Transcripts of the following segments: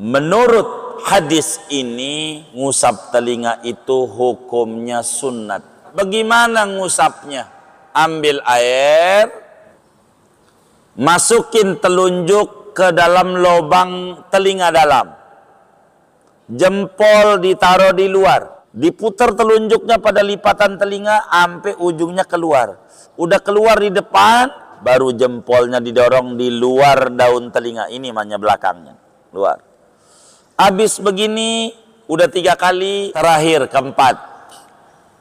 Menurut hadis ini, ngusap telinga itu hukumnya sunnat. Bagaimana ngusapnya? Ambil air, masukin telunjuk ke dalam lubang telinga dalam. Jempol ditaruh di luar. Diputar telunjuknya pada lipatan telinga sampai ujungnya keluar. Udah keluar di depan, baru jempolnya didorong di luar daun telinga. Ini namanya belakangnya, luar. Habis begini, udah 3 kali, terakhir keempat.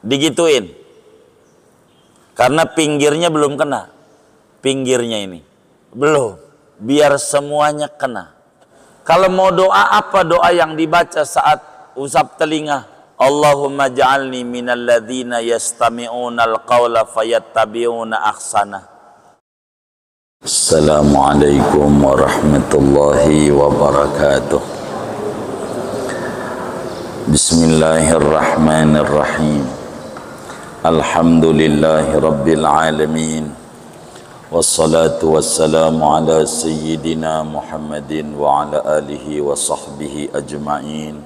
Digituin. Karena pinggirnya belum kena. Pinggirnya ini. Belum. Biar semuanya kena. Kalau mau doa, apa doa yang dibaca saat usap telinga? Allahumma ja'alni minal ladzina yastami'unal qawla fayattabi'una ahsana. Assalamualaikum warahmatullahi wabarakatuh. Bismillahirrahmanirrahim. Alhamdulillahi rabbil alamin. Wassalatu wassalamu ala sayyidina Muhammadin wa ala alihi wa sahbihi ajma'in.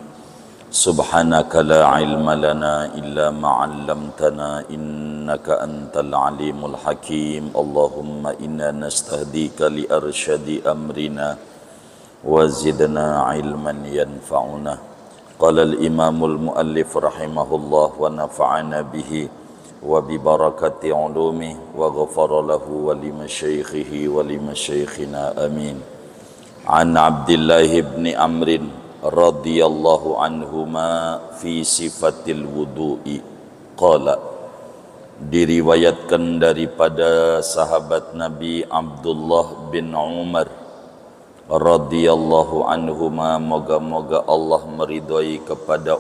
Subhanaka la ilma lana illa ma'allamtana innaka antal alimul hakim. Allahumma inna nastahdika li arsyadi amrina wa zidna ilman yanfa'una. Qala al-imamul muallif rahimahullah wa nafa'ana bihi wa bi barakati ulumi wa ghafara lahu wa li masyaikhihi wa li masyaikhina amin. An Abdullah ibn Amr radhiyallahu anhuma fi sifatil wudu'i qala, diriwayatkan daripada sahabat Nabi Abdullah bin Umar radhiyallahu anhuma, moga-moga Allah meridhai kepada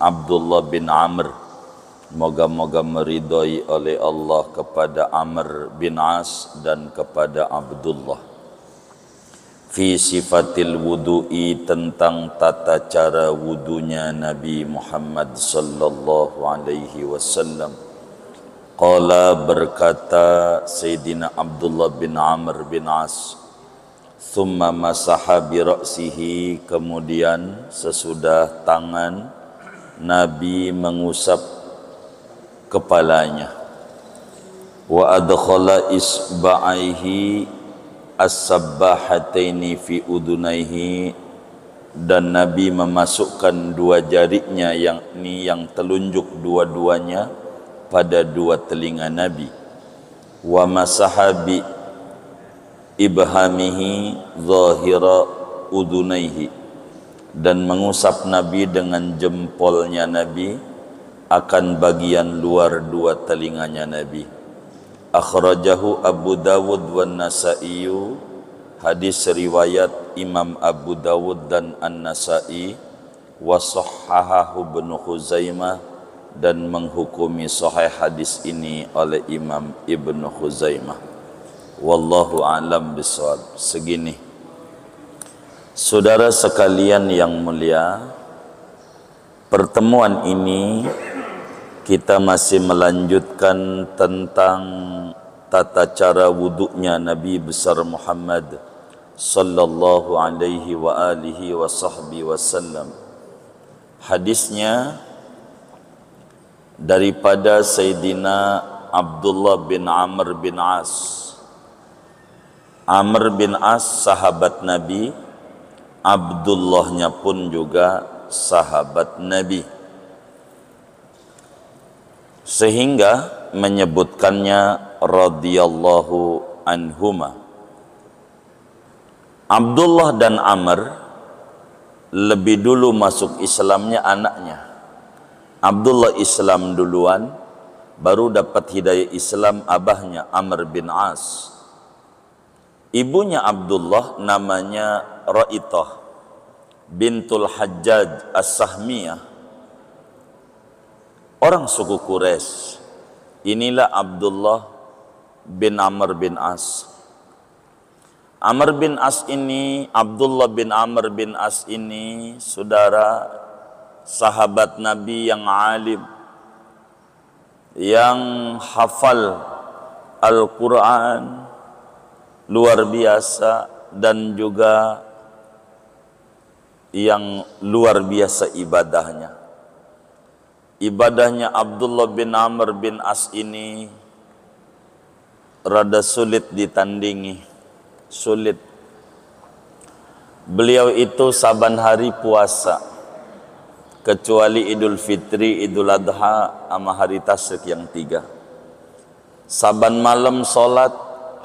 Abdullah bin Amr, moga-moga meridhai oleh Allah kepada Amr bin As dan kepada Abdullah. Fi sifatil wudu'i, tentang tata cara wudunya Nabi Muhammad sallallahu alaihi wasallam. Qala, berkata Sayyidina Abdullah bin Amr bin As, thumma masaha bi ra'sihi, kemudian sesudah tangan Nabi mengusap kepalanya. Wa adkhala isba'aihi as-sabbahataini fi udunaihi, dan Nabi memasukkan 2 jarinya yang telunjuk dua-duanya pada 2 telinga Nabi. Wa masaha bi ibhamihi zahira udunaihi, dan mengusap Nabi dengan jempolnya Nabi akan bagian luar 2 telinganya Nabi. Akhrajahu Abu Dawud wan Nasa'i, hadis riwayat Imam Abu Dawud dan An-Nasa'i. Wa sahhahahu Ibnu Khuzaimah, dan menghukumi sahih hadis ini oleh Imam Ibnu Khuzaimah. Wallahu a'lam bishawab. Segini, saudara sekalian yang mulia, pertemuan ini kita masih melanjutkan tentang tata cara wuduknya Nabi besar Muhammad sallallahu alaihi wa alihi wa sahbihi wasallam. Hadisnya daripada Sayyidina Abdullah bin Amr bin As. Amr bin As sahabat Nabi, Abdullahnya pun juga sahabat Nabi, sehingga menyebutkannya radhiyallahu anhuma. Abdullah dan Amr lebih dulu masuk Islamnya anaknya. Abdullah Islam duluan, baru dapat hidayah Islam abahnya Amr bin As. Ibunya Abdullah namanya Ra'itah bintul Hajjaj As-Sahmiyah, orang suku Quraisy. Inilah Abdullah bin Amr bin As. Amr bin As ini, Abdullah bin Amr bin As ini, saudara, sahabat Nabi yang alim, yang hafal Al-Quran luar biasa, dan juga yang luar biasa ibadahnya. Ibadahnya Abdullah bin Amr bin As ini rada sulit ditandingi. Sulit. Beliau itu saban hari puasa, kecuali Idul Fitri, Idul Adha, sama hari tasyrik yang 3. Saban malam solat,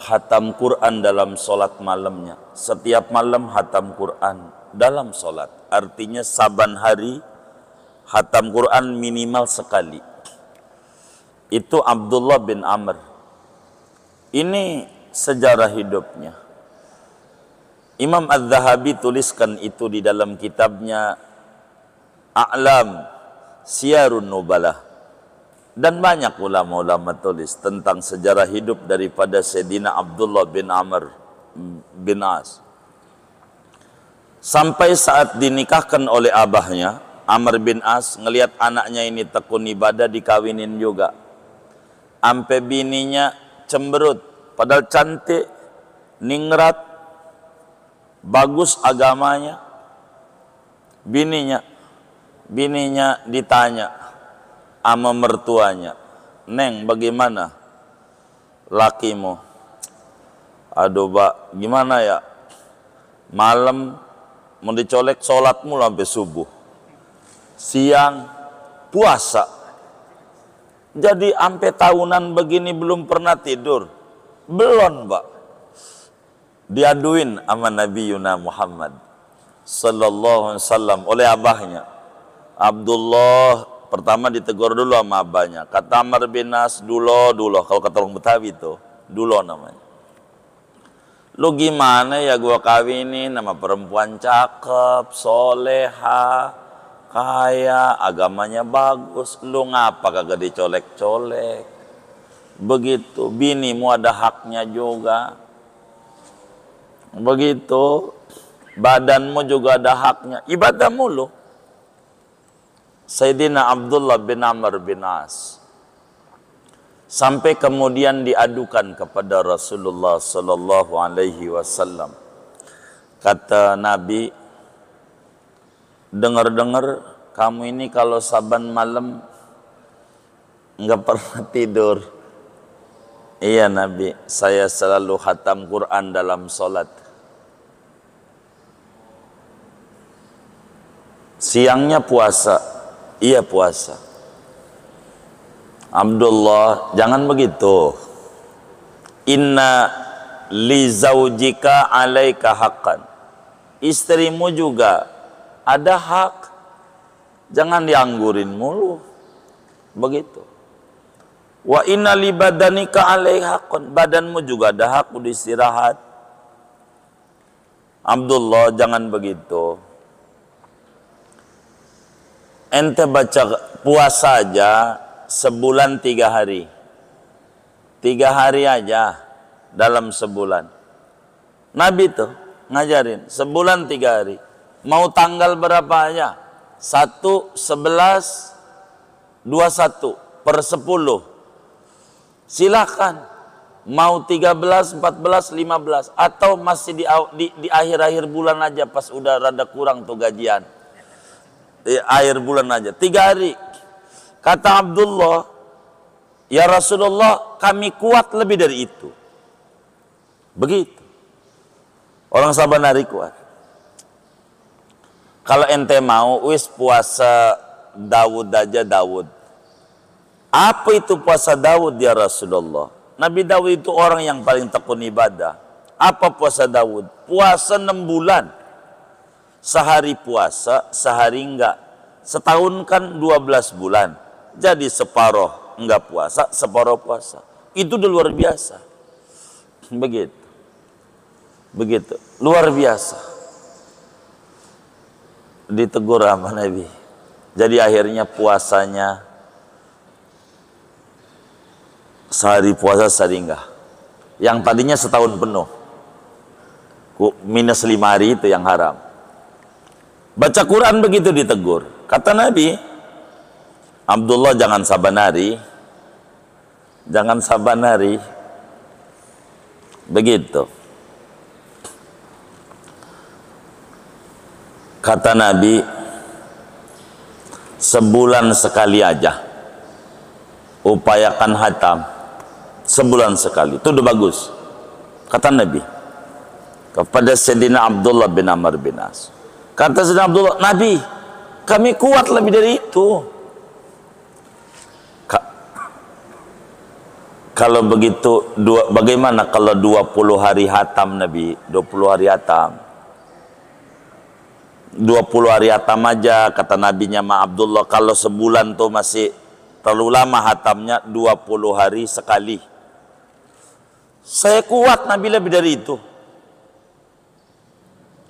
hatam Quran dalam solat malamnya. Setiap malam hatam Quran dalam solat. Artinya saban hari hatam Quran minimal sekali. Itu Abdullah bin Amr. Ini sejarah hidupnya. Imam Az-Zahabi tuliskan itu di dalam kitabnya A'lam Siyarun Nubalah. Dan banyak ulama-ulama tulis tentang sejarah hidup daripada Sayyidina Abdullah bin Amr bin As. Sampai saat dinikahkan oleh abahnya, Amr bin As ngelihat anaknya ini tekun ibadah, dikawinin juga. Ampe bininya cemberut, padahal cantik, ningrat, bagus agamanya. Bininya ditanya sama mertuanya, "Neng, bagaimana lakimu?" "Aduh, Pak, gimana ya? Malam mau dicolek, sholat mulu sampai subuh. Siang puasa. Jadi sampai tahunan begini belum pernah tidur." Belum, Pak. Diaduin sama Nabi Yuna Muhammad sallallahu alaihi wasallam oleh abahnya. Abdullah pertama ditegur dulu sama abahnya. Kata Amr bin As, dulo. Kalau kata orang Betawi itu, dulo namanya. "Lu gimana ya gua kawinin nama perempuan cakep, soleha, kaya, agamanya bagus. Lu ngapa kagak dicolek-colek? Begitu, binimu ada haknya juga. Begitu, badanmu juga ada haknya. Ibadah mulu." Sayyidina Abdullah bin Amr bin As sampai kemudian diadukan kepada Rasulullah sallallahu alaihi wasallam. Kata Nabi, "Dengar-dengar kamu ini kalau saban malam enggak pernah tidur." "Iya Nabi, saya selalu khatam Quran dalam solat." "Siangnya puasa?" "Iya puasa." "Abdullah, jangan begitu. Inna li zaujika alaika haqqan." Istrimu juga ada hak. Jangan dianggurin mulu. Begitu. "Wa inna li badanika alaika haqqan." Badanmu juga ada hak untuk istirahat. "Abdullah, jangan begitu. Ente baca puasa aja sebulan 3 hari. 3 hari aja dalam sebulan." Nabi tuh ngajarin sebulan 3 hari. Mau tanggal berapa aja? 1, 11, 21, per 10. Silahkan. Mau 13, 14, 15. Atau masih di akhir-akhir bulan aja pas udah rada kurang tuh gajian. Akhir bulan aja 3 hari. Kata Abdullah, "Ya Rasulullah, kami kuat lebih dari itu." Begitu. Orang saban hari kuat. Kalau ente mau wis puasa Daud aja, Daud. Apa itu puasa Daud ya Rasulullah? Nabi Daud itu orang yang paling tekun ibadah. Apa puasa Daud? Puasa 6 bulan. Sehari puasa, sehari enggak. Setahun kan 12 bulan. Jadi separuh enggak puasa, separuh puasa. Itu udah luar biasa. Begitu. Begitu. Luar biasa. Ditegur sama Nabi. Jadi akhirnya puasanya sehari puasa, sehari enggak. Yang tadinya setahun penuh. Minus 5 hari itu yang haram. Baca Quran begitu ditegur. Kata Nabi, "Abdullah, jangan saban hari. Jangan saban hari." Begitu. Kata Nabi, sebulan sekali aja upayakan hatam, sebulan sekali, itu udah bagus. Kata Nabi kepada Sayyidina Abdullah bin Amr bin As. Kata Sayyidina Abdullah, Nabi, kami kuat lebih dari itu. Kalau begitu, bagaimana kalau 20 hari hatam Nabi? 20 hari hatam. 20 hari hatam aja, kata Nabinya Ma Abdullah. Kalau sebulan tuh masih terlalu lama hatamnya, 20 hari sekali. Saya kuat Nabi lebih dari itu.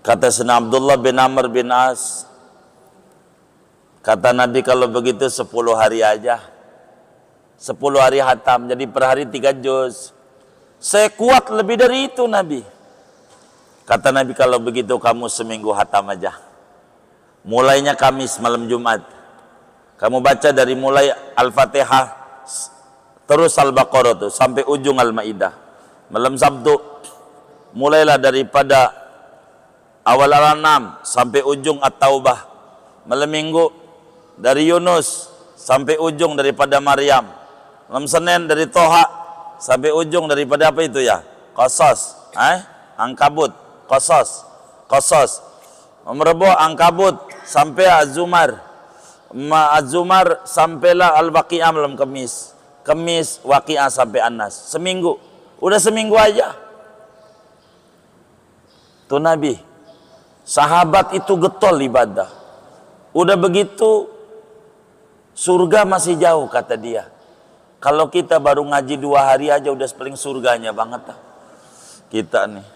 Kata Sayyidina Abdullah bin Amr bin As, kata Nabi, kalau begitu 10 hari aja. 10 hari hatam, jadi per hari 3 juz. Saya kuat lebih dari itu Nabi. Kata Nabi, kalau begitu kamu seminggu hatam aja. Mulainya Kamis malam Jumat. Kamu baca dari mulai Al-Fatihah terus Al-Baqarah tuh sampai ujung Al-Maidah. Malam Sabtu mulailah daripada awal Al-An'am sampai ujung At-Taubah. Malam Minggu dari Yunus sampai ujung daripada Maryam. Malam Senin dari Toha sampai ujung daripada apa itu ya? Qasas, Ankabut, Qasas. Malam Rabu Ankabut sampai Az-Zumar. Az-Zumar sampailah Al-Waqi'ah malam Kamis. Kamis Waqi'ah sampai An-Nas. Seminggu. Udah seminggu aja. Tuh Nabi. Sahabat itu getol ibadah. Udah begitu surga masih jauh kata dia. Kalau kita baru ngaji 2 hari aja udah paling surganya banget dah. Kita nih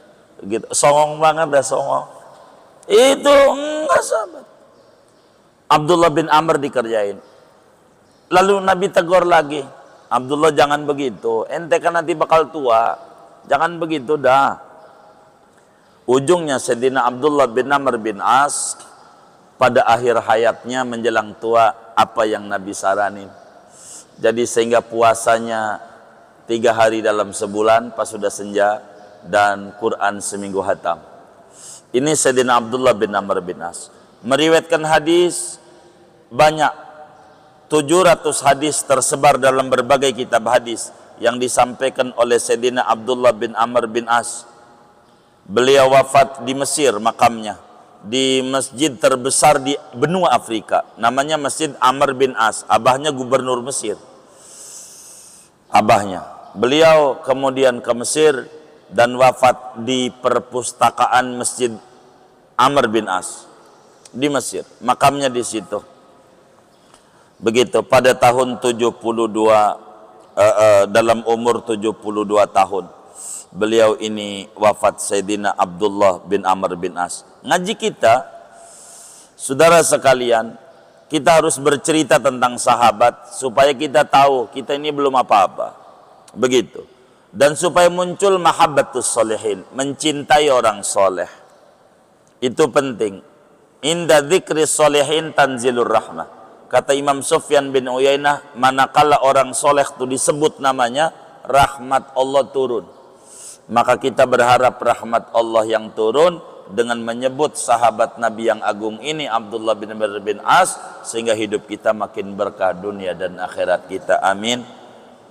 gitu, songong banget dah, songong. Itu enggak sahabat. Abdullah bin Amr dikerjain. Lalu Nabi tegur lagi, Abdullah jangan begitu, ente kan nanti bakal tua. Jangan begitu dah. Ujungnya Sayyidina Abdullah bin Amr bin As pada akhir hayatnya menjelang tua apa yang Nabi saranin. Jadi sehingga puasanya 3 hari dalam sebulan pas sudah senja dan Quran seminggu hatam. Ini Sayyidina Abdullah bin Amr bin As. Meriwayatkan hadis banyak, 700 hadis tersebar dalam berbagai kitab hadis yang disampaikan oleh Sayyidina Abdullah bin Amr bin As. Beliau wafat di Mesir makamnya, di masjid terbesar di benua Afrika, namanya Masjid Amr bin As. Abahnya gubernur Mesir, abahnya. Beliau kemudian ke Mesir dan wafat di perpustakaan Masjid Amr bin As di Mesir, makamnya di situ. Begitu pada tahun 72 dalam umur 72 tahun beliau ini wafat, Sayyidina Abdullah bin Amr bin As. Ngaji kita, saudara sekalian, kita harus bercerita tentang sahabat supaya kita tahu kita ini belum apa-apa. Begitu. Dan supaya muncul mahabbatus sholihin, mencintai orang soleh. Itu penting. Inda dzikri sholihin tanzilur rahmah. Kata Imam Sufyan bin Uyainah, manakala orang soleh itu disebut namanya, rahmat Allah turun. Maka kita berharap rahmat Allah yang turun dengan menyebut sahabat Nabi yang agung ini, Abdullah bin Amr bin As, sehingga hidup kita makin berkah dunia dan akhirat kita. Amin.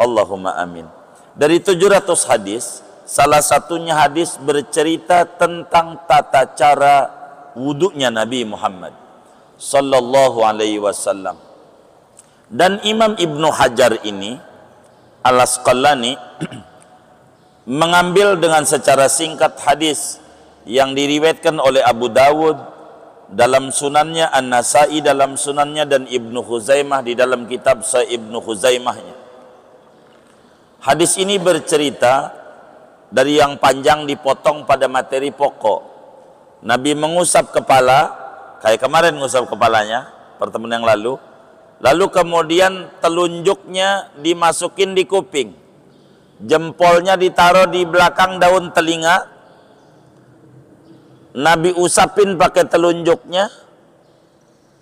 Allahumma amin. Dari 700 hadis, salah satunya hadis bercerita tentang tata cara wudunya Nabi Muhammad sallallahu alaihi wasallam. Dan Imam Ibnu Hajar ini Al-Asqalani mengambil dengan secara singkat hadis yang diriwayatkan oleh Abu Dawud dalam sunannya, An-Nasai dalam sunannya, dan Ibnu Khuzaimah di dalam kitab Sahih Ibnu Khuzaimahnya. Hadis ini bercerita dari yang panjang dipotong pada materi pokok. Nabi mengusap kepala, kayak kemarin ngusap kepalanya pertemuan yang lalu. Lalu kemudian telunjuknya dimasukin di kuping, jempolnya ditaruh di belakang daun telinga. Nabi usapin pakai telunjuknya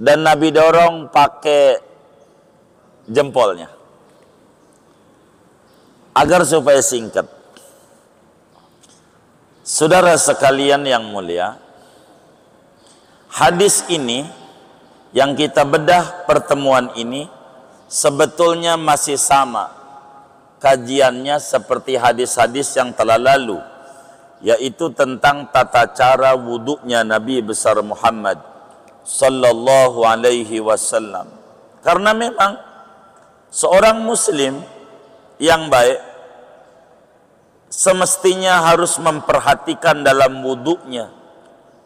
dan Nabi dorong pakai jempolnya agar supaya singkat. Saudara sekalian yang mulia, Hadis ini yang kita bedah pertemuan ini sebetulnya masih sama kajiannya seperti hadis-hadis yang telah lalu, yaitu tentang tata cara wuduknya Nabi besar Muhammad sallallahu alaihi wasallam. Karena memang seorang muslim yang baik semestinya harus memperhatikan dalam wuduknya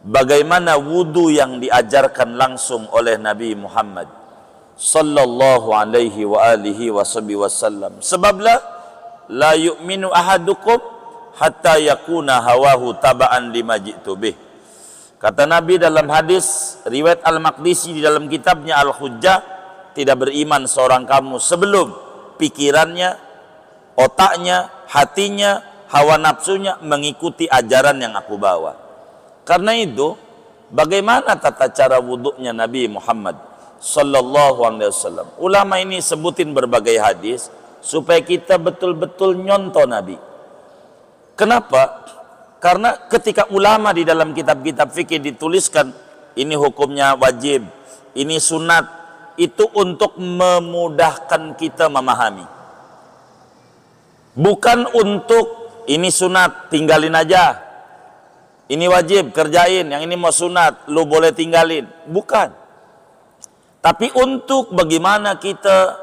bagaimana wudu yang diajarkan langsung oleh Nabi Muhammad sallallahu alaihi wa alihi wasallam. Sebablah la yu'minu ahadukum hatta yakuna hawahu taba'an lima ji'tu bih. Kata Nabi dalam hadis riwayat Al-Maqdisi di dalam kitabnya Al-Hujjah, tidak beriman seorang kamu sebelum pikirannya, otaknya, hatinya, hawa nafsunya mengikuti ajaran yang aku bawa. Karena itu, bagaimana tata cara wuduknya Nabi Muhammad sallallahu alaihi wasallam? Ulama ini sebutin berbagai hadis supaya kita betul-betul nyontoh Nabi. Kenapa? Karena ketika ulama di dalam kitab-kitab fikih dituliskan ini hukumnya wajib, ini sunat, itu untuk memudahkan kita memahami. Bukan untuk ini sunat, tinggalin aja. Ini wajib, kerjain. Yang ini mau sunat, lu boleh tinggalin. Bukan. Tapi untuk bagaimana kita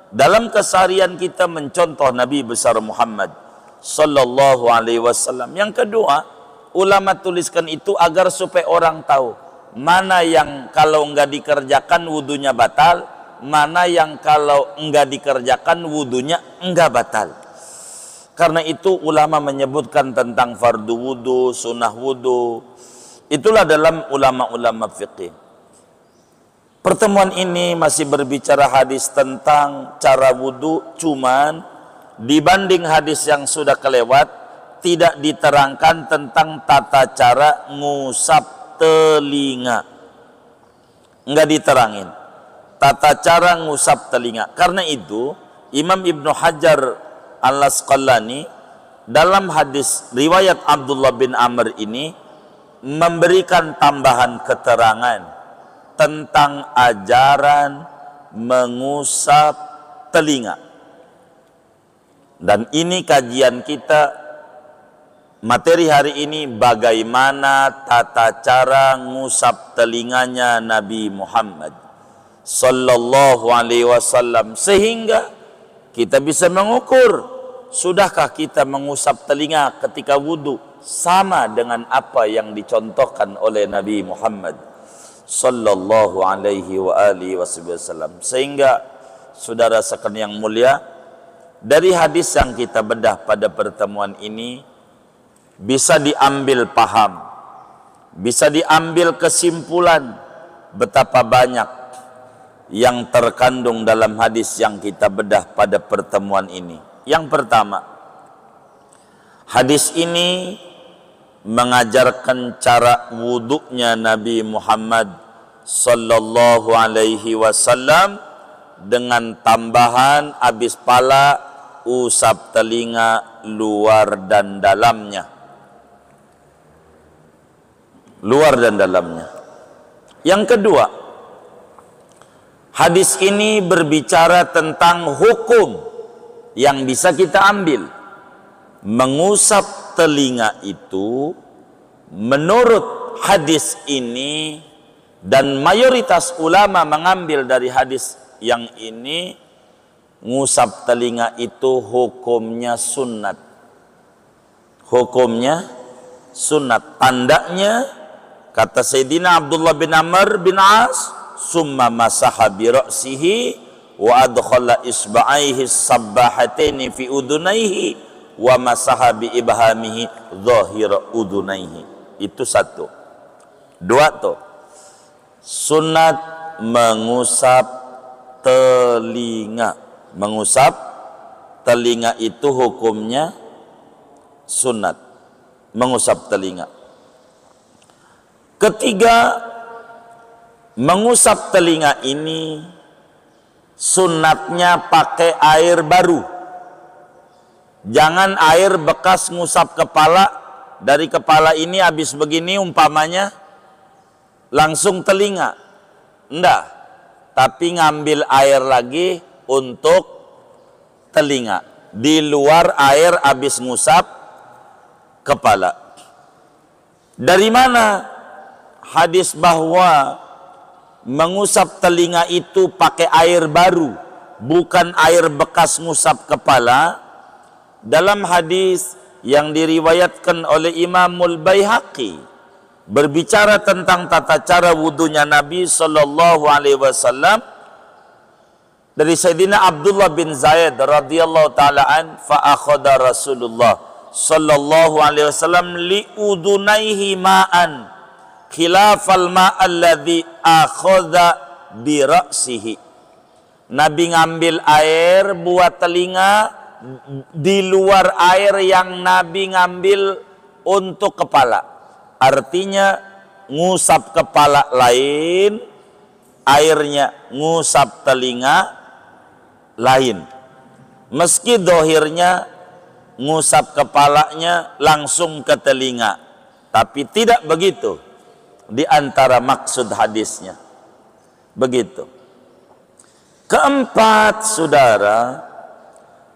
dalam keseharian kita mencontoh Nabi besar Muhammad sallallahu alaihi wasallam. Yang kedua, ulama tuliskan itu agar supaya orang tahu mana yang kalau enggak dikerjakan wudunya batal, mana yang kalau enggak dikerjakan wudunya enggak batal. Karena itu ulama menyebutkan tentang fardu wudu, sunnah wudu. Itulah dalam ulama-ulama fikih. Pertemuan ini masih berbicara hadis tentang cara wudu, cuman dibanding hadis yang sudah kelewat, tidak diterangkan tentang tata cara ngusap telinga. Enggak diterangin tata cara ngusap telinga. Karena itu Imam Ibnu Hajar Al-Asqalani dalam hadis riwayat Abdullah bin Amr ini memberikan tambahan keterangan tentang ajaran mengusap telinga. Dan ini kajian kita, materi hari ini, bagaimana tata cara ngusap telinganya Nabi Muhammad sallallahu alaihi wasallam, sehingga kita bisa mengukur, sudahkah kita mengusap telinga ketika wudu sama dengan apa yang dicontohkan oleh Nabi Muhammad sallallahu alaihi wa alihi wasallam. Sehingga saudara sekalian yang mulia, dari hadis yang kita bedah pada pertemuan ini bisa diambil paham, bisa diambil kesimpulan betapa banyak yang terkandung dalam hadis yang kita bedah pada pertemuan ini. Yang pertama, hadis ini mengajarkan cara wuduknya Nabi Muhammad sallallahu alaihi wasallam dengan tambahan habis pala usap telinga luar dan dalamnya. Luar dan dalamnya. Yang kedua, hadis ini berbicara tentang hukum yang bisa kita ambil. Mengusap telinga itu menurut hadis ini, dan mayoritas ulama mengambil dari hadis yang ini, ngusap telinga itu hukumnya sunat. Hukumnya sunat. Tandanya kata Sayyidina Abdullah bin Amr bin As, summa masaha bi ra'sihi wa adkhala isba'aihi sabbahataini fi udunaihi wa masaha bi ibhamihi dhahira udunaihi. Itu satu. Dua tuh. Sunat mengusap telinga. Mengusap telinga itu hukumnya sunat. Mengusap telinga. Ketiga, mengusap telinga ini sunatnya pakai air baru. Jangan air bekas ngusap kepala, dari kepala ini habis begini umpamanya, langsung telinga. Enggak. Tapi ngambil air lagi untuk telinga. Di luar air habis ngusap kepala. Dari mana hadis bahwa mengusap telinga itu pakai air baru, bukan air bekas ngusap kepala? Dalam hadis yang diriwayatkan oleh Imamul Baihaqi berbicara tentang tata cara wudunya Nabi Sallallahu Alaihi Wasallam dari Sayyidina Abdullah bin Zaid radhiyallahu taala an, fa akhadha Rasulullah Sallallahu Alaihi Wasallam li udunaihi ma'an khilafal ma'alladzi akhadha bi ra'sihi. Nabi ngambil air buat telinga di luar air yang Nabi ngambil untuk kepala. Artinya ngusap kepala lain, airnya ngusap telinga lain. Meski dohirnya ngusap kepalanya langsung ke telinga, tapi tidak begitu di antara maksud hadisnya. Begitu. Keempat, saudara,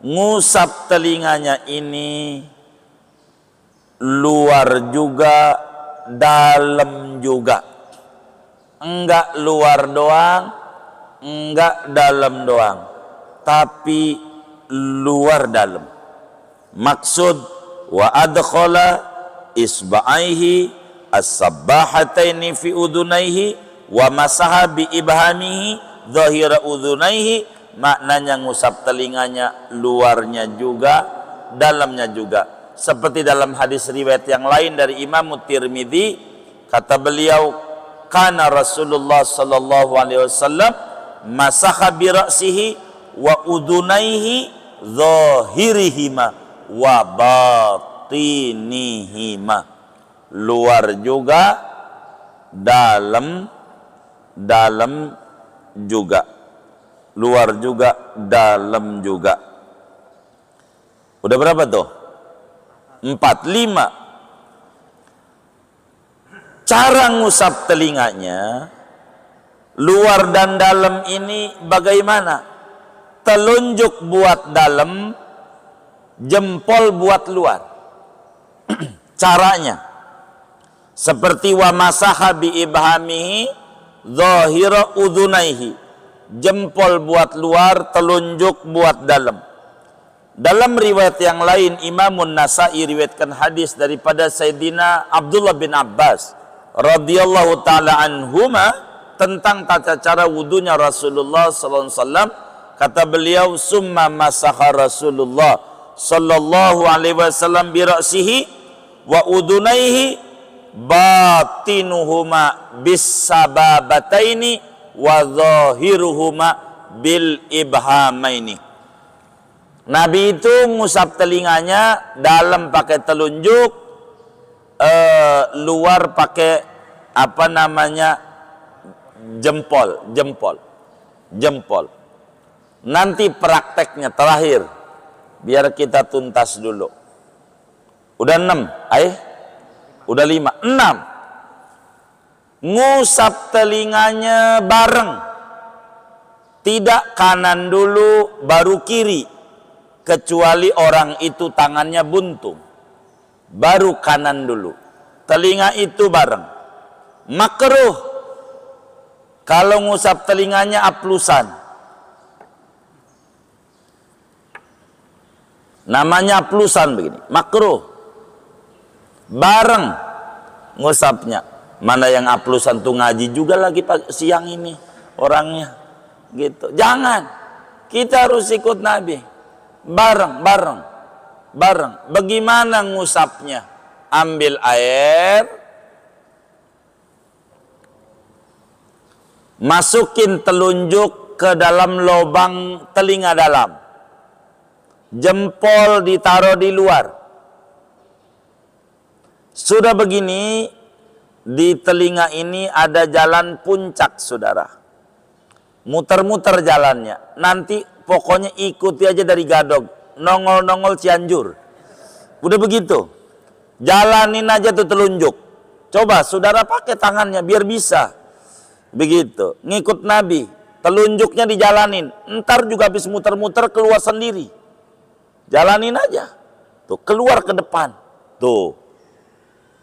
ngusap telinganya ini luar juga, dalam juga. Enggak luar doang, enggak dalam doang, tapi luar dalam. Maksud wa adkhala isba'aihi as-sabbahataini fi udunaihi wa masaha bi ibhamihi dhahira udunaihi, maknanya ngusap telinganya luarnya juga, dalamnya juga. Seperti dalam hadis riwayat yang lain dari Imam Tirmidzi, kata beliau, kana Rasulullah sallallahu alaihi wasallam masaha bi ra'sihi wa udunaihi dhahirihima wa batinihima. Luar juga, dalam juga. Luar juga, dalam juga. Udah berapa tuh? 4, 5. Cara ngusap telinganya luar dan dalam ini bagaimana? Telunjuk buat dalam, jempol buat luar. Caranya seperti wa masaha bi ibhamihi dhahira udunaihi, jempol buat luar, telunjuk buat dalam. Dalam riwayat yang lain, Imamun Nasa'i riwayatkan hadis daripada Sayyidina Abdullah bin Abbas radhiyallahu taala anhuma tentang tata cara wudunya Rasulullah sallallahu alaihi wasallam. Kata beliau, summa masaha Rasulullah sallallahu alaihi wasallam bi ra'sihi wa udunaihi batinuhuma bis sababataini wa zahiruhuma bil ibhamaini. Nabi itu ngusap telinganya, dalam pakai telunjuk, luar pakai apa namanya, jempol. Nanti prakteknya terakhir, biar kita tuntas dulu. Udah 6, udah 5, 6. Ngusap telinganya bareng, tidak kanan dulu baru kiri. Kecuali orang itu tangannya buntung, baru kanan dulu. Telinga itu bareng. Makruh kalau ngusap telinganya aplusan. Namanya aplusan begini, makruh. Bareng ngusapnya. Mana yang aplusan tuh ngaji juga lagi siang ini orangnya. Gitu. Jangan. Kita harus ikut Nabi. Bareng. Bagaimana ngusapnya? Ambil air, masukin telunjuk ke dalam lubang telinga dalam, jempol ditaruh di luar. Sudah begini, di telinga ini ada jalan puncak, saudara. Muter-muter jalannya. Nanti pokoknya ikuti aja dari Gadog, nongol-nongol Cianjur. Udah begitu, jalanin aja tuh telunjuk. Coba saudara pakai tangannya biar bisa. Begitu. Ngikut Nabi. Telunjuknya dijalanin. Ntar juga habis muter-muter keluar sendiri. Jalanin aja. Tuh, keluar ke depan. Tuh.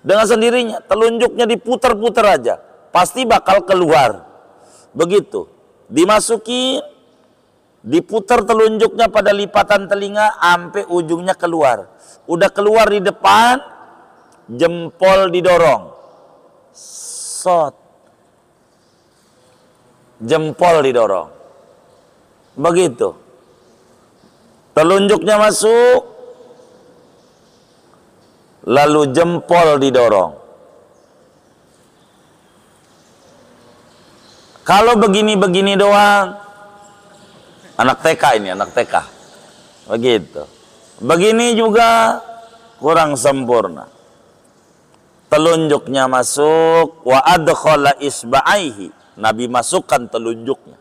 Dengan sendirinya. Telunjuknya diputer-puter aja. Pasti bakal keluar. Begitu. Dimasukin. Diputer telunjuknya pada lipatan telinga. Sampai ujungnya keluar. Udah keluar di depan. Jempol didorong. Sot. Jempol didorong. Begitu. Telunjuknya masuk. Lalu jempol didorong. Kalau begini-begini doang. Anak TK ini, anak TK. Begitu. Begini juga kurang sempurna. Telunjuknya masuk. Wa adkhala isba'aihi. Nabi masukkan telunjuknya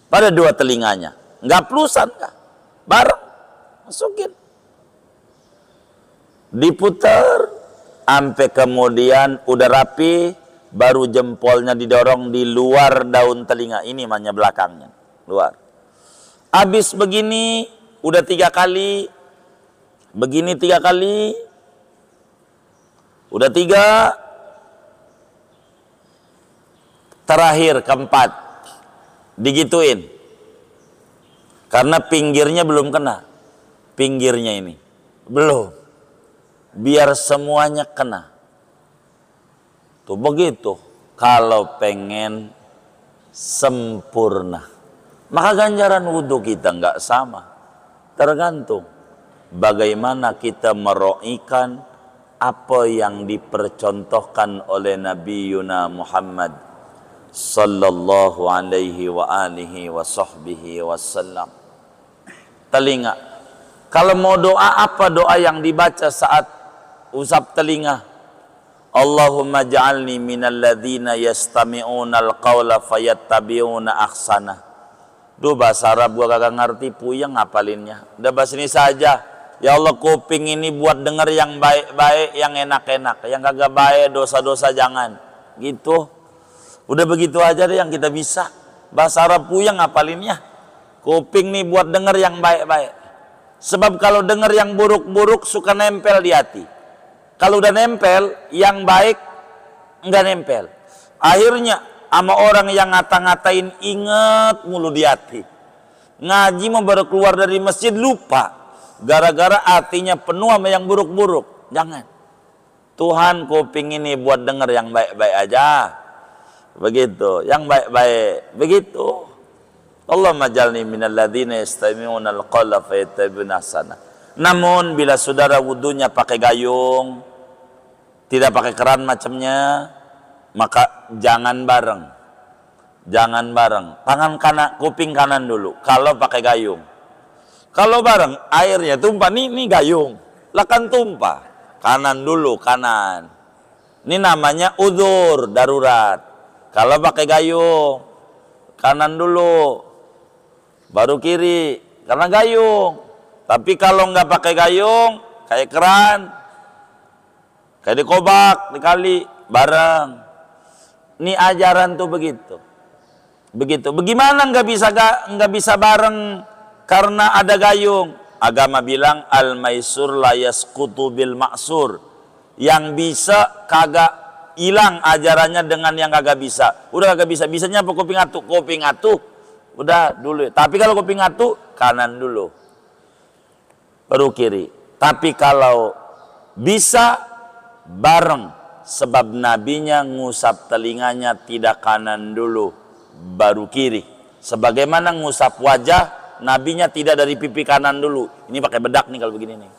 pada dua telinganya. Enggak plusan, enggak. Bareng. Masukin. Diputer. Sampai kemudian udah rapi. Baru jempolnya didorong di luar daun telinga. Ini namanya belakangnya. Luar. Habis begini. Udah 3 kali. Begini 3 kali. Udah 3. Terakhir keempat. Digituin. Karena pinggirnya belum kena. Pinggirnya ini. Belum. Biar semuanya kena. Tuh begitu. Kalau pengen sempurna. Maka ganjaran wudhu kita nggak sama. Tergantung. Bagaimana kita meroikan apa yang dipercontohkan oleh Nabi Yuna Muhammad sallallahu alaihi wa alihi wa sahbihi wasallam. Telinga. Kalau mau doa, apa doa yang dibaca saat usap telinga? Allahumma ja'alni minal ladzina yastami'una al-qawla fayattabi'una ahsana. Duh, bahasa Arab gua kagak ngerti, puyeng ngapalinnya. Udah bahasa ini saja. Ya Allah, kuping ini buat denger yang baik-baik, yang enak-enak. Yang kagak baik, dosa-dosa jangan. Gitu. Udah begitu aja deh yang kita bisa. Bahasa Arab puyeng ngapalinnya. Kuping nih buat denger yang baik-baik. Sebab kalau denger yang buruk-buruk suka nempel di hati. Kalau udah nempel, yang baik enggak nempel. Akhirnya sama orang yang ngata-ngatain inget mulu di hati. Ngaji mau baru keluar dari masjid lupa. Gara-gara hatinya penuh sama yang buruk-buruk. Jangan. Tuhan, kuping ini buat denger yang baik-baik aja. Begitu, yang baik-baik. Begitu. Allahumma jalni minal ladzina yastami'una al-qawla fayattabi'una ahsana. Namun bila saudara wudunya pakai gayung, tidak pakai keran macamnya, maka jangan bareng. Jangan bareng. Tangan kanan, kuping kanan dulu kalau pakai gayung. Kalau bareng airnya tumpah, nih gayung. Lah kan tumpah. Kanan dulu, kanan. Ini namanya udzur, darurat. Kalau pakai gayung, kanan dulu, baru kiri, karena gayung. Tapi kalau nggak pakai gayung, kayak keran, kayak di kobak, dikali, bareng. Ini ajaran tuh begitu. Begitu. Bagaimana nggak bisa bareng karena ada gayung? Agama bilang al-maisur la yasqutu bil ma'sur. Yang bisa kagak hilang ajarannya dengan yang kagak bisa. Udah kagak bisa. Bisanya apa? Kuping atuh. Kuping atuh. Udah dulu. Tapi kalau kuping atuh, kanan dulu. Baru kiri. Tapi kalau bisa bareng. Sebab nabinya ngusap telinganya tidak kanan dulu. Baru kiri. Sebagaimana ngusap wajah, nabinya tidak dari pipi kanan dulu. Ini pakai bedak nih kalau begini nih.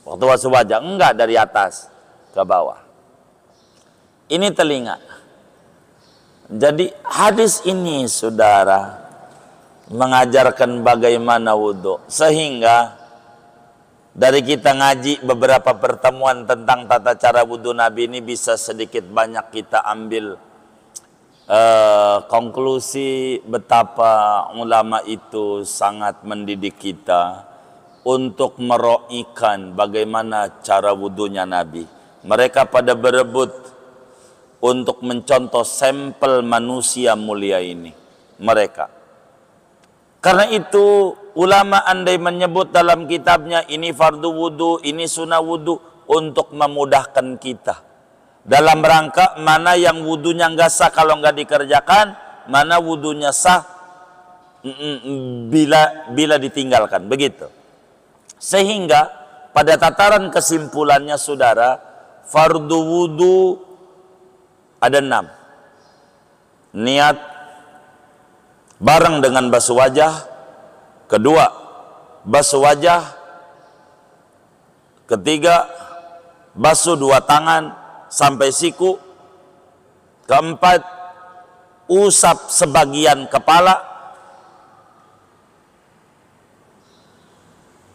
Waktu ngusap wajah. Enggak, dari atas ke bawah. Ini telinga. Jadi hadis ini saudara mengajarkan bagaimana wudhu. Sehingga dari kita ngaji beberapa pertemuan tentang tata cara wudhu Nabi ini bisa sedikit banyak kita ambil konklusi betapa ulama itu sangat mendidik kita untuk meroikan bagaimana cara wudhunya Nabi. Mereka pada berebut untuk mencontoh sampel manusia mulia ini. Mereka. Karena itu ulama andai menyebut dalam kitabnya ini fardu wudu, ini sunnah wudu untuk memudahkan kita. Dalam rangka mana yang wudunya nggak sah kalau nggak dikerjakan, mana wudunya sah bila ditinggalkan, begitu. Sehingga pada tataran kesimpulannya saudara, fardu wudu ada 6. Niat bareng dengan basuh wajah. Kedua, basuh wajah. Ketiga, basuh 2 tangan sampai siku. Keempat, usap sebagian kepala.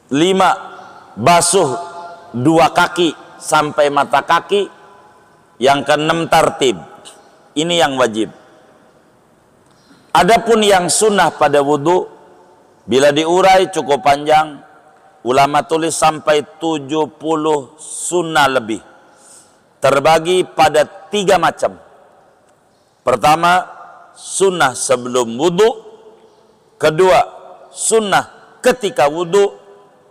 5, basuh 2 kaki sampai mata kaki. Yang ke-6, tartib. Ini yang wajib. Adapun yang sunnah pada wudu, bila diurai cukup panjang, ulama tulis sampai 70 sunnah lebih. Terbagi pada 3 macam. Pertama, sunnah sebelum wudu. Kedua, sunnah ketika wudu.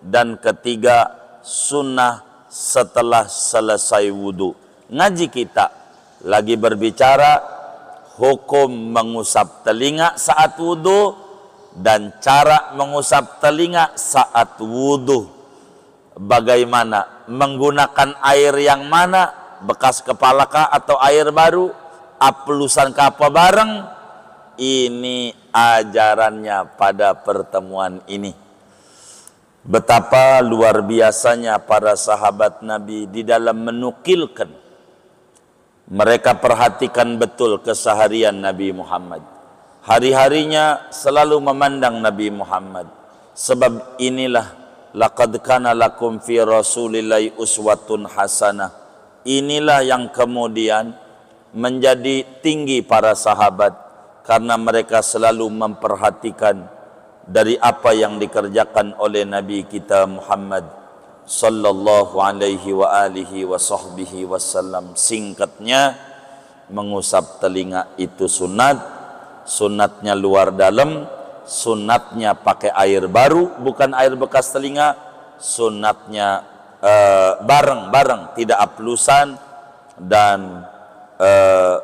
Dan ketiga, sunnah setelah selesai wudu. Ngaji kita lagi berbicara hukum mengusap telinga saat wudu dan cara mengusap telinga saat wudu. Bagaimana menggunakan air yang mana, bekas kepala kah atau air baru, aplusan kah apa bareng. Ini ajarannya pada pertemuan ini. Betapa luar biasanya para sahabat Nabi di dalam menukilkan. Mereka perhatikan betul keseharian Nabi Muhammad. Hari-harinya selalu memandang Nabi Muhammad. Sebab inilah laqad kana lakum fi rasulillahi uswatun hasanah. Inilah yang kemudian menjadi tinggi para sahabat karena mereka selalu memperhatikan dari apa yang dikerjakan oleh Nabi kita Muhammad sallallahu alaihi wa alihi wa sahbihi wasallam. Singkatnya, mengusap telinga itu sunat. Sunatnya luar dalam, sunatnya pakai air baru, bukan air bekas telinga. Sunatnya bareng-bareng, tidak aplusan. Dan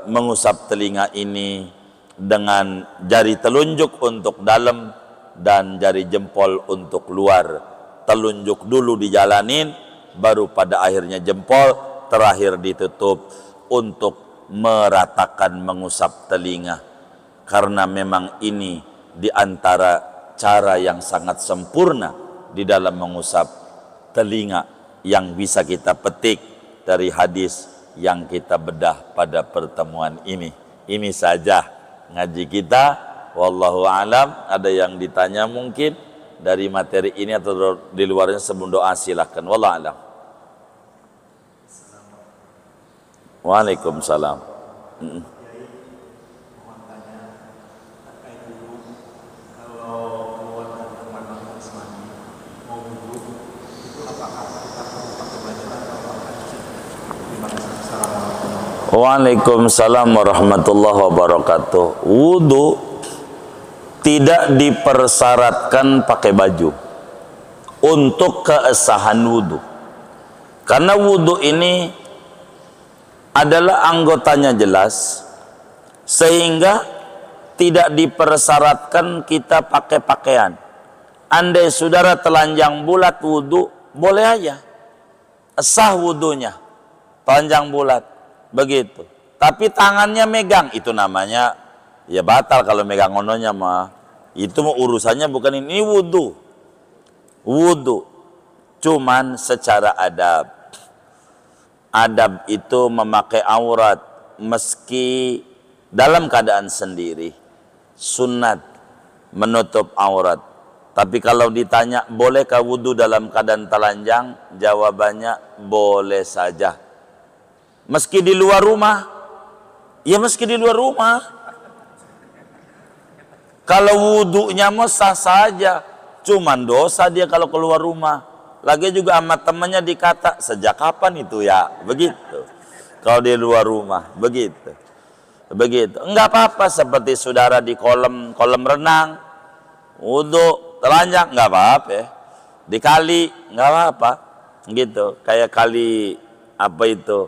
mengusap telinga ini dengan jari telunjuk untuk dalam dan jari jempol untuk luar. Telunjuk dulu dijalanin, baru pada akhirnya jempol, terakhir ditutup untuk meratakan mengusap telinga. Karena memang ini diantara cara yang sangat sempurna di dalam mengusap telinga yang bisa kita petik dari hadis yang kita bedah pada pertemuan ini. Ini saja ngaji kita. Wallahu alam. Ada yang ditanya mungkin dari materi ini atau di luarnya sebelum doa silahkan. Wallahu alam. Waalaikumsalam. Waalaikumsalam warahmatullahi wabarakatuh. Wudu tidak dipersyaratkan pakai baju untuk keabsahan wudu. Karena wudu ini adalah anggotanya jelas, sehingga tidak dipersyaratkan kita pakai pakaian. Andai saudara telanjang bulat wudu, boleh aja, sah wudunya, telanjang bulat, begitu. Tapi tangannya megang, itu namanya ya batal. Kalau megang ononya mah itu mau urusannya bukan ini wudu. Wudu cuman secara adab. Adab itu memakai aurat meski dalam keadaan sendiri. Sunat menutup aurat. Tapi kalau ditanya bolehkah wudu dalam keadaan telanjang, jawabannya boleh saja. Meski di luar rumah, ya meski di luar rumah. Kalau wudunya mah sah saja, cuman dosa dia kalau keluar rumah. Lagi juga sama temannya dikata, sejak kapan itu ya? Begitu. Kalau di luar rumah, begitu. Begitu. Enggak apa-apa seperti saudara di kolam renang, wudu, telanjang, enggak apa-apa ya. Di kali, enggak apa-apa. Gitu. Kayak kali apa itu?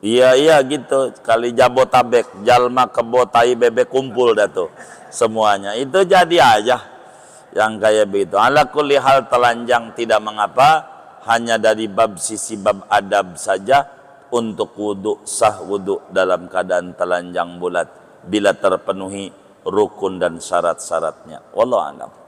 Iya gitu. Kali Jabotabek, jalma kebo tai bebek kumpul dah tuh. Semuanya. Itu jadi aja. Yang kayak begitu. Ala kulli hal telanjang tidak mengapa, hanya dari bab sisi bab adab saja. Untuk wudu, sah wudu dalam keadaan telanjang bulat bila terpenuhi rukun dan syarat-syaratnya. Wallahu a'lam.